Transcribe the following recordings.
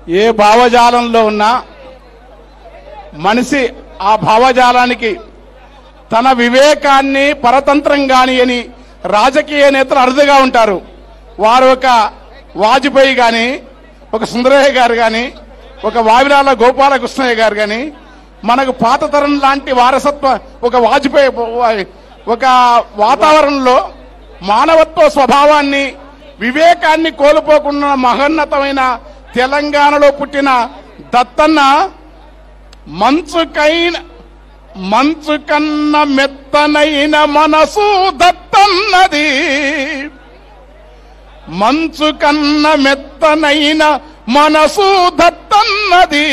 ఏ భావజాలంలో ఉన్నా మనిషి ఆ భావజాలానికి తన వివేకాన్ని పరతంత్రం గాని అని రాజకీయ నేతలు అరుదుగా ఉంటారు. వారు ఒక వాజ్పేయి గాని, ఒక సుందరయ్య గారు గాని, ఒక వావిలాల గోపాలకృష్ణయ్య గారు గాని, మనకు పాత తరం లాంటి వారసత్వ ఒక వాజ్పేయి ఒక వాతావరణంలో మానవత్వ స్వభావాన్ని వివేకాన్ని కోల్పోకుండా మహోన్నతమైన తెలంగాణలో పుట్టిన దత్తన్న మంచు కన్న మెత్తనైన మనసు దత్తన్నది, మంచు కన్న మెత్తనైన మనసు దత్తన్నది,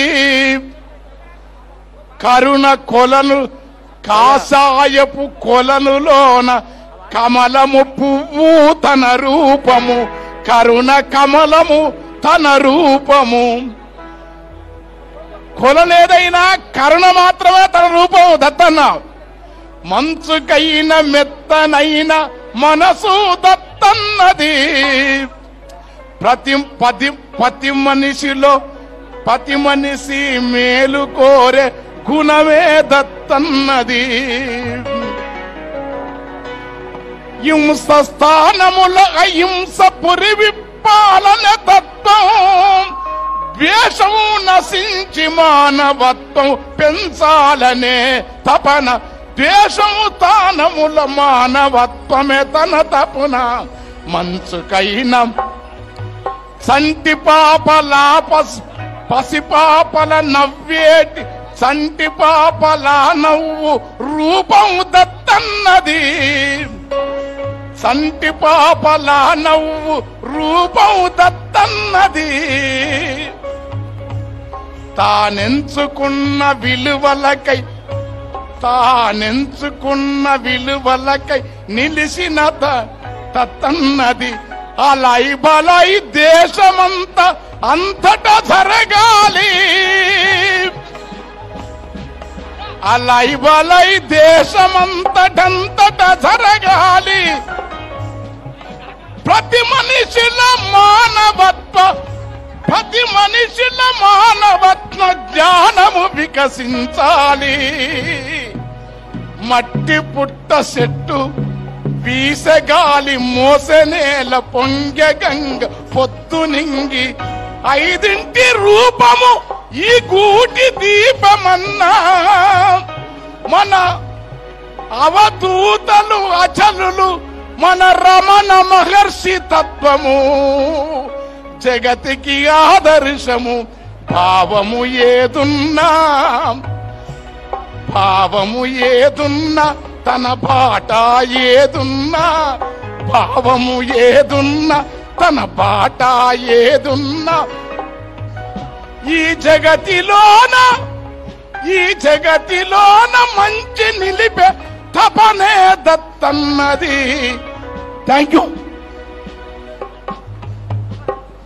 కరుణ కొలను కాషాయపు కొలనులోన కమలము పువ్వు తన రూపము, కరుణ కమలము తన రూపము. కొలనేదైనా కరుణ మాత్రమే తన రూపము దత్తన్న. మంచుకైన మెత్తనైన మనసు దత్తన్నది. ప్రతి మనిషిలో ప్రతి మనిషి మేలు కోరే గుణమే దత్తన్నది. హింస స్థానముల అహింస పురి విప్పాలన తత్వం, ద్వేషము నశించి మానవత్వం పెంచాలనే తపన, ద్వేషము స్థానముల మానవత్వమే తన తపన. మంచుకైన సంటి పాపల పసిపాపల నవ్వేటి సంటి పాపల నవ్వు రూపం దత్తన్నది, సంటి పాపల నవ్వు రూపం దత్తన్నది. తానెంచుకున్న విలువలకై నిలిసిన దత్తన్నది. అలై బలై దేశమంతా అంతటా జరగాలి, అలై బలై దేశమంతటంతటా జరగాలి. ప్రతి మనిషిలో మానవత్వ జ్ఞానము వికసించాలి. మట్టి పుట్ట చెట్టు వీసగాలి మోసనేల పొంగె గంగ పొద్దునింగి, ఐదింటి రూపము ఈ గూటి దీపమన్నా. మన అవధూతలు అచలులు మన రమణ మహర్షి తత్వము, జగతికి ఆదర్శము. భావము ఏదున్నా తన బాట ఏదున్నా, భావము ఏదున్నా తన బాట ఏదున్నా. ఈ జగతిలోన మంచి నిలిపే తపనే దత్తన్నది. Thank you.